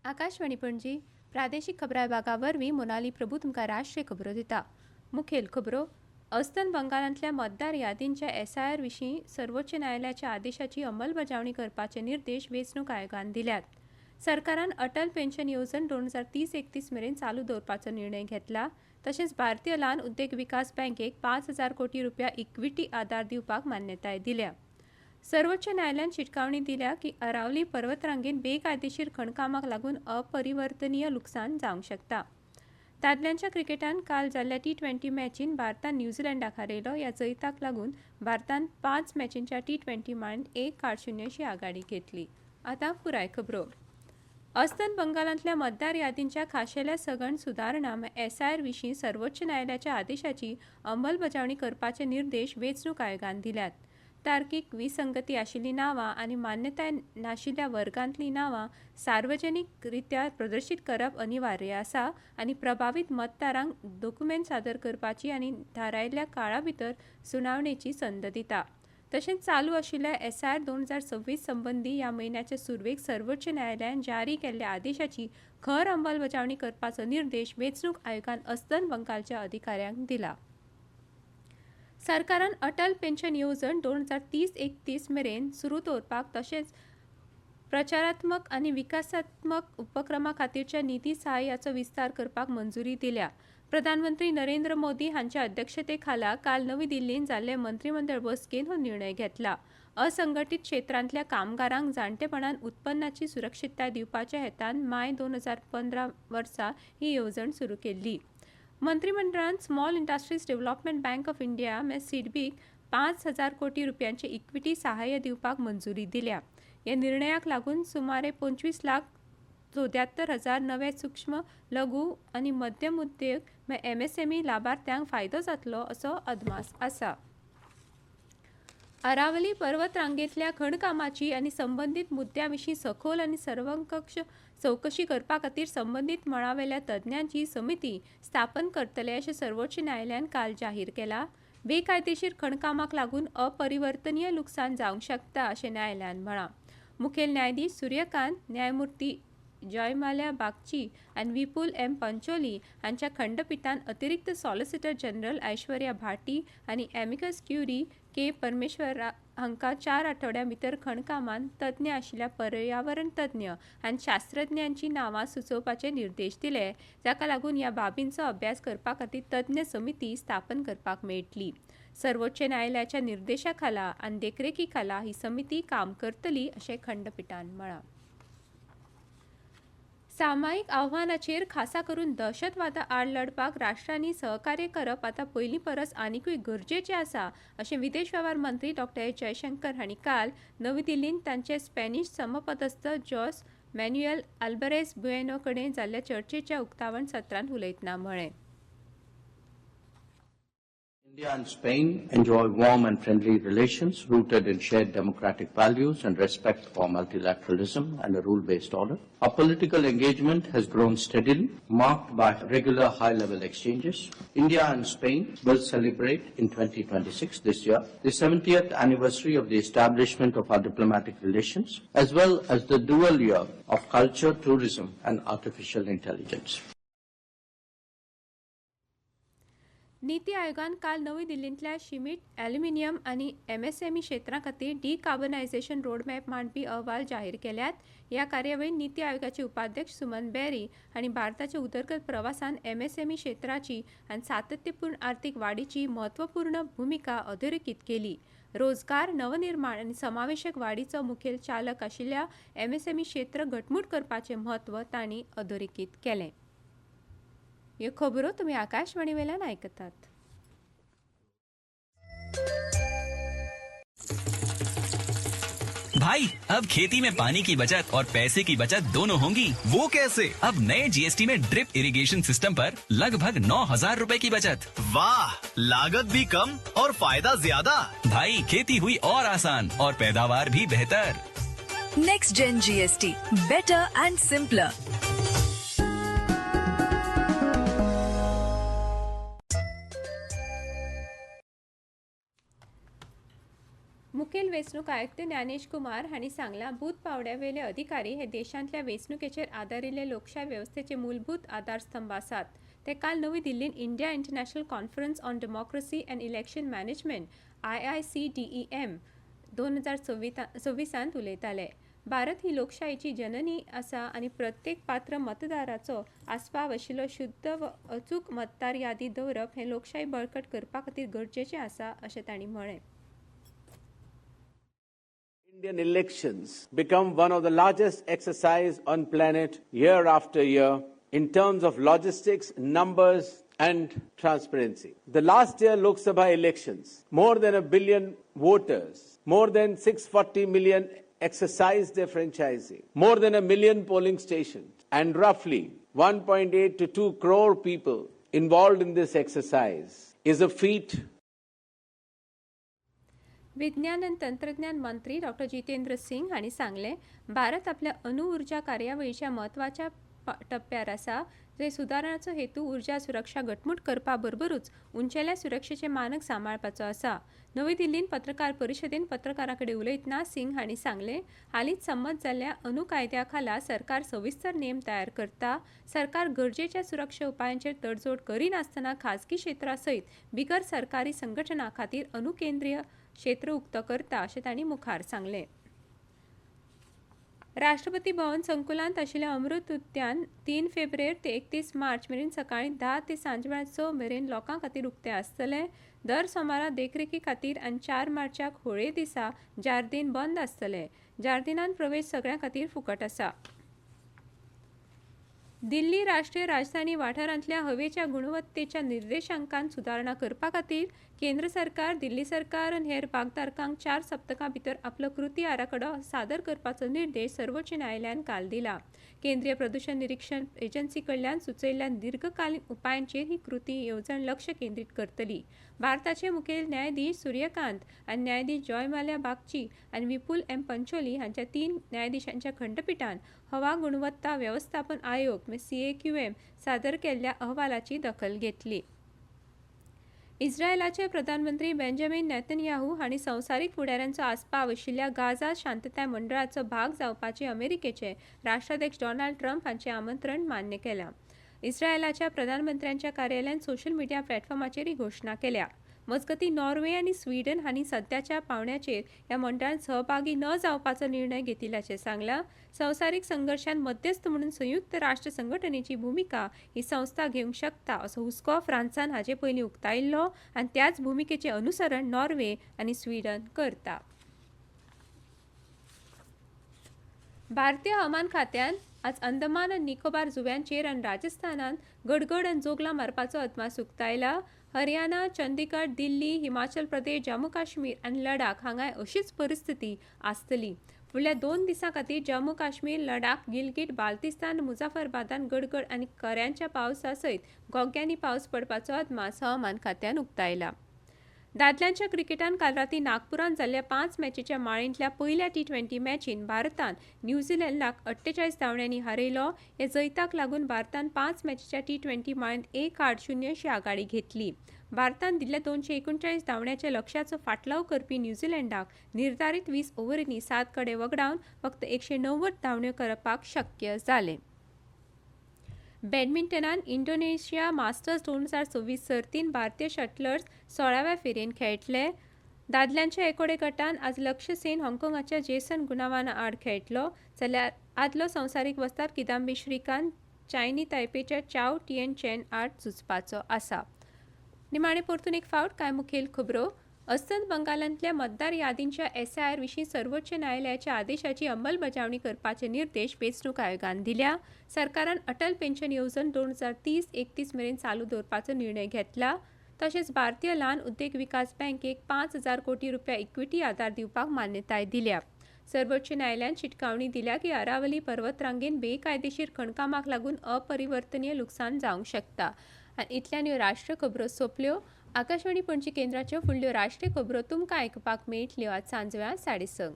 आकाशवाणी पणजी प्रादेशीक खबरां विभागावरवीं मोनाली प्रभू तुमकां राष्ट्रीय खबरो दिता। मुखेल खबरो अस्तंत बंगालांतल्या मतदार यादींच्या एसआयआर विशीं सर्वोच्च न्यायालयाच्या आदेशाची अंमलबजावणी करपाचे निर्देश वेंचणूक आयोगान दिल्यात। सरकारान अटल पेन्शन येवजण 2030-31 मेरेन चालू दवरपाचो निर्णय घेतला। तशेंच भारतीय ल्हान उद्देग विकास बँकेक 5,000 कोटी रुपया इक्विटी आदार दिवपाक मान्यताय दिल्या। सर्वोच्च न्यायालयान शिटकावणी दिल्या की अरावली पर्वतरांगेत बेकायदेशीर खणकामाक लागून अपरिवर्तनीय लुकसाण जावंक शकता। दादल्यांच्या क्रिकेटान काल जाल्ल्या T20 मॅचीन भारतान न्यूझीलंडाक हारयलो। ह्या जैताक लागून भारतान 5 मॅचींच्या T20 मांड 1-0 अशी आघाडी घेतली। आतां पुराय खबरो अस्तंत बंगालांतल्या मतदार यादींच्या खाशेल्या सगण सुदारणा एसआयआर विशीं सर्वोच्च न्यायालयाच्या आदेशाची अंमलबजावणी करपाचे निर्देश वेंचणूक आयोगान दिल्यात। तार्कीक विसंगती आशिल्लीं नांवां आनी मान्यताय नाशिल्ल्या वर्गांतलीं नांवां सार्वजनीकरित्या प्रदर्शीत करप अनिवार्य आसा आनी प्रभावित मतदारांक डॉक्युमेंट सादर करपाची आनी थारायिल्ल्या काळा भितर सुनावणेची संद दिता। तशेंच चालू आशिल्ल्या एसआयआर 2026 संबंदी ह्या म्हयन्याच्या सुरवेक सर्वोच्च न्यायालयान जारी केल्ल्या आदेशाची खर अंमलबजावणी करपाचो निर्देश वेंचणूक आयोगान अस्तंत बंगालच्या अधिकाऱ्यांक दिला। सरकारान अटल पेन्शन येवजण 2030-31 मेरेन सुरू दवरपाक तशेंच प्रचारात्मक आनी विकासात्मक उपक्रमा खातीरच्या निधी सहाय्याचो विस्तार करपाक मंजुरी दिल्या। प्रधानमंत्री नरेंद्र मोदी हांच्या अध्यक्षतेखाला काल नवी दिल्लींत जाल्ले मंत्रिमंडळ बसकेन हो निर्णय घेतला। असंघटीत क्षेत्रांतल्या कामगारांक जाणटेपणान उत्पन्नाची सुरक्षीतताय दिवपाच्या हेतान माय 2015 वर्सा ही येवजण सुरू केल्ली। मंत्रिमंडळान small industries development bank of India सिडबीक 5,000 कोटी रुपयांचे इक्विटी सहाय्य दिवपाक मंजुरी दिल्या। ह्या निर्णयाक लागून सुमारे 25,74,000 नवे सूक्ष्म लघु आनी मध्यम उद्योग MSME लाभार्थ्यांक फायदो जातलो असो अदमास आसा। अरावली पर्वतरांगेंतल्या खणकामाची आनी संबंदीत मुद्द्यां विशीं सखोल आनी सर्वंकष चवकशी करपा खातीर संबंदीत मळावेल्या तज्ञांची समिती स्थापन करतले अशें सर्वोच्च न्यायालयान काल जाहीर केला। बेकायदेशीर खणकामाक लागून अपरिवर्तनीय लुकसाण जावंक शकता अशें न्यायालयान म्हळां। मुखेल न्यायाधीश सूर्यकांत, न्यायमूर्ती जयमाल्या बागची आनी विपुल पंचोली हांच्या खंडपीठान अतिरिक्त सॉलिसिटर जनरल ऐश्वर्या भाटी आनी एमिकस क्युरी के परमेश्वर हांकां 4 आठवड्यां भितर खणकामान तज्ञ आशिल्ल्या पर्यावरण तज्ञ आनी शास्त्रज्ञांची नांवां सुचोवपाचे निर्देश दिले, जाका लागून ह्या बाबींचो अभ्यास करपा खातीर तज्ञ समिती स्थापन करपाक मेळटली। सर्वोच्च न्यायालयाच्या निर्देशा खाला आनी देखरेखी खाला ही समिती काम करतली अशें खंडपीठान म्हळां। सामायिक आव्हानाचेर खासा करून दहशतवादा आड लढपाक राष्ट्रांनी सहकार्य करप आतां पयलीं परस आनीकूय गरजेचें आसा अशें विदेश वेव्हार मंत्री डॉ. जयशंकर हांणी काल नवी दिल्लींत तांचे स्पॅनिश समपदस्थ जोस मॅन्युएल आल्बारेझ बुएनो कडेन जाल्ल्या चर्चेच्या उक्तावण सत्रांत उलयतना म्हळें। India and Spain enjoy warm and friendly relations rooted in shared democratic values and respect for multilateralism and a rule-based order. Our political engagement has grown steadily, marked by regular high-level exchanges. India and Spain will celebrate in 2026, this year, the 70th anniversary of the establishment of our diplomatic relations, as well as the dual year of culture, tourism, and artificial intelligence. नीती आयोगान काल नवी दिल्लींतल्या शिमीट aluminium आनी MSME क्षेत्रां खातीर डिकार्बनायझेशन roadmap मांडपी अहवाल जाहीर केल्यात। ह्या कार्यावळीत नीती आयोगाचे उपाध्यक्ष सुमन बेरी हांणी भारताच्या उदरगत प्रवासान MSME क्षेत्राची आनी सातत्यपूर्ण आर्थीक वाडीची म्हत्वपूर्ण भूमिका अधोरेखीत केली। रोजगार, नवनिर्माण आनी समावेशक वाडीचो मुखेल चालक आशिल्ल्या MSME क्षेत्र घटमूट करपाचें म्हत्व तांणी अधोरेखीत केलें। ये खबरो तुम्ही आकाशवाणी वेल्यान आयकतात। भाई, अब खेती में पानी की बचत और पैसे की बचत दोनों होंगी। वो कैसे? अब नए GST में ड्रिप इरिगेशन सिस्टम पर लगभग 9,000 रुपए की बचत। वाह, लागत भी कम और फायदा ज्यादा। भाई, खेती हुई और आसान और पैदावार भी बेहतर। Next gen GST, better and simpler. मुखेल वेंचणूक आयुक्त ज्ञानेश कुमार हांणी सांगलां बूथ पावड्यावेले अधिकारी हे देशांतल्या वेंचणुकेचेर आदारिल्ले लोकशाय वेवस्थेचे मूलभूत आधारस्तंभ आसात. ते काल नवी दिल्लींत India international conference on democracy and election management IICDEM 2026 उलयताले. भारत ही लोकशायेची जननी आसा आनी प्रत्येक पात्र मतदाराचो आस्पाव आशिल्लो शुद्ध व अचूक मतदार यादी दवरप हें लोकशाय बळकट करपा खातीर गरजेचें आसा अशें तांणी म्हळें. Indian elections become one of the largest exercise on planet year after year in terms of logistics, numbers and transparency. The last year Lok Sabha elections, more than 1 billion voters, more than 640 million exercised their franchising, more than 1 million polling stations and roughly 1.8 to 2 crore people involved in this exercise is a feat. विज्ञान आनी तंत्रज्ञान मंत्री डॉ. जितेंद्र सिंग हांणी सांगलें भारत आपल्या अणु उर्जा कार्यावळीच्या म्हत्वाच्या टप्प्यार आसा जंय सुदारणाचो हेतू उर्जा सुरक्षा घटमूट करपा बरोबरूच उंचेल्या सुरक्षेचे मानक सांबाळपाचो आसा. नवी दिल्लींत पत्रकार परिशदेंत पत्रकारां कडेन उलयतना सिंग हांणी सांगलें हालींच संमत जाल्ल्या अणु कायद्या खाला सरकार सविस्तर नेम तयार करता. सरकार गरजेच्या सुरक्षा उपायांचेर तडजोड करिनासतना खाजगी क्षेत्रा सयत बिगर सरकारी संघटनां खातीर अणु केंद्रीय क्षेत्र उक्त करता अशें तांणी मुखार सांगलें. राष्ट्रपती भवन संकुलांत आशिल्लें अमृत उद्यान 3 फेब्रेर ते 31 मार्च मेरेन सकाळीं 10 ते सांजवेळ 6 मेरेन लोकां खातीर उक्तें आसतलें. दर सोमारा देखरेखी खातीर आनी 4 मार्चाक होळये दिसा जार्दीन बंद आसतलें. जार्दीनांत प्रवेश सगळ्यां खातीर फुकट आसा. दिल्ली राष्ट्रीय राजधानी वाठारांतल्या हवेच्या गुणवत्तेच्या निर्देशांकांत सुदारणा करपा खातीर केंद्र सरकार, दिल्ली सरकार आनी हेर भागधारकांक 4 सप्तकां भितर आपलो कृती आराखडो सादर करपाचो निर्देश सर्वोच्च न्यायालयान काल दिला. केंद्रीय प्रदूषण निरीक्षण एजन्सी कडल्यान सुचयल्ल्या दीर्घकालीन उपायांचेर ही कृती येवजण लक्ष केंद्रीत करतली. भारताचे मुखेल न्यायाधीश सूर्यकांत आनी न्यायाधीश जॉयमाल्या बागची आनी विपुल एम पंचोली हांच्या 3 न्यायाधीशांच्या खंडपीठान हवा गुणवत्ता वेवस्थापन आयोग CAQM सादर केल्ल्या अहवालाची दखल घेतली. इस्रायलाचे प्रधानमंत्री बेंजामिन नेतन्याहू हांणी संवसारीक फुडाऱ्यांचो आस्पाव आशिल्ल्या गाझा शांतताय मंडळाचो भाग जावपाचे अमेरिकेचे राष्ट्राध्यक्ष डोनाल्ड ट्रंप हांचें आमंत्रण मान्य केलां. इस्रायलाच्या प्रधानमंत्र्यांच्या कार्यालयान सोशल मिडिया प्लॅटफॉर्माचेर ही घोशणा केल्या. मजगतीं नॉर्वे आनी स्वीडन हांणी सध्याच्या पावंड्याचेर ह्या मंडळांत सहभागी न जावपाचो निर्णय घेतिल्ल्याचें सांगलां. संवसारीक संघर्शांत मध्यस्थ म्हणून संयुक्त राष्ट्र संघटनेची भुमिका ही संस्था घेवंक शकता असो हुस्को फ्रांसान हाचे पयलीं उक्तायिल्लो आनी त्याच भुमिकेचें अनुसरण नॉर्वे आनी स्वीडन करता. भारतीय हवामान खात्यान आज अंदमान आनी निकोबार जुंव्यांचेर आनी राजस्थानांत गडगड आनी जोगलां मारपाचो अदमास उक्तायला. हरियाणा, चंदीगड, दिल्ली, हिमाचल प्रदेश, जम्मू काश्मीर आनी लडाख हांगाय अशीच परिस्थिती आसतली. फुडल्या 2 दिसां खातीर जम्मू काश्मीर, लडाख, गिलगिट, बाल्तिस्तान, मुझाफराबादान गडगड आनी कऱ्यांच्या पावसा सयत गोग्यांनी पावस पडपाचो अदमास हवामान खात्यान उक्तायला. दादल्यांच्या क्रिकेटान काल रातीं नागपुरांत जाल्ल्या 5 मॅचीच्या माळेंतल्या पयल्या T20 मॅचीन भारतान न्यूझीलंडाक 48 धांवड्यांनी हारयलो. हे जैताक लागून भारतान 5 मॅचीच्या T20 माळेंत 1-0 अशी आघाडी घेतली. भारतान दिल्ल्या 239 धांवड्याच्या लक्ष्याचो फाटलाव करपी न्यूझीलंडाक निर्धारीत 20 ओव्हरींनी 7 कडे वगडावन फक्त 190 धांवड्यो करपाक शक्य जालें. बॅडमिंटनान इंडोनेशिया मास्टर्स 2026 सर्तीन भारतीय शटलर्स 16व्या फेरयेन खेळटले. दादल्यांच्या एकोडे गटान आज लक्ष्य सेन हाँगकाँगाच्या जेसन गुणावाना आड खेळटलो जाल्यार आदलो संवसारीक वस्ताद किदांबी श्रीकांत चायनी तायपेच्या चाव टिएन चेन आड झुजपाचो आसा. निमाणे परतून एक फावट कांय मुखेल खबरो. अस्तंत बंगालांतल्या मतदार यादींच्या SIR विशीं सर्वोच्च न्यायालयाच्या आदेशाची अंमलबजावणी करपाचे निर्देश वेंचणूक आयोगान दिल्या. सरकारान अटल पेन्शन येवजण 2030-31 मेरेन चालू दवरपाचो निर्णय घेतला. तशेंच भारतीय ल्हान उद्देग विकास बँकेक 5,000 कोटी रुपया इक्विटी आदार दिवपाक मान्यताय दिल्या. सर्वोच्च न्यायालयान शिटकावणी दिल्या की अरावली पर्वतरांगेन बेकायदेशीर खणकामाक लागून अपरिवर्तनीय लुकसाण जावंक शकता. आनी इतल्यान ह्यो राष्ट्रीय खबरो सोंपल्यो. आकाशवाणी पणजी केंद्राच्यो फुडल्यो राष्ट्रीय खबरो तुमकां आयकुपाक मेळटल्यो आज सांजवेळा 6:30.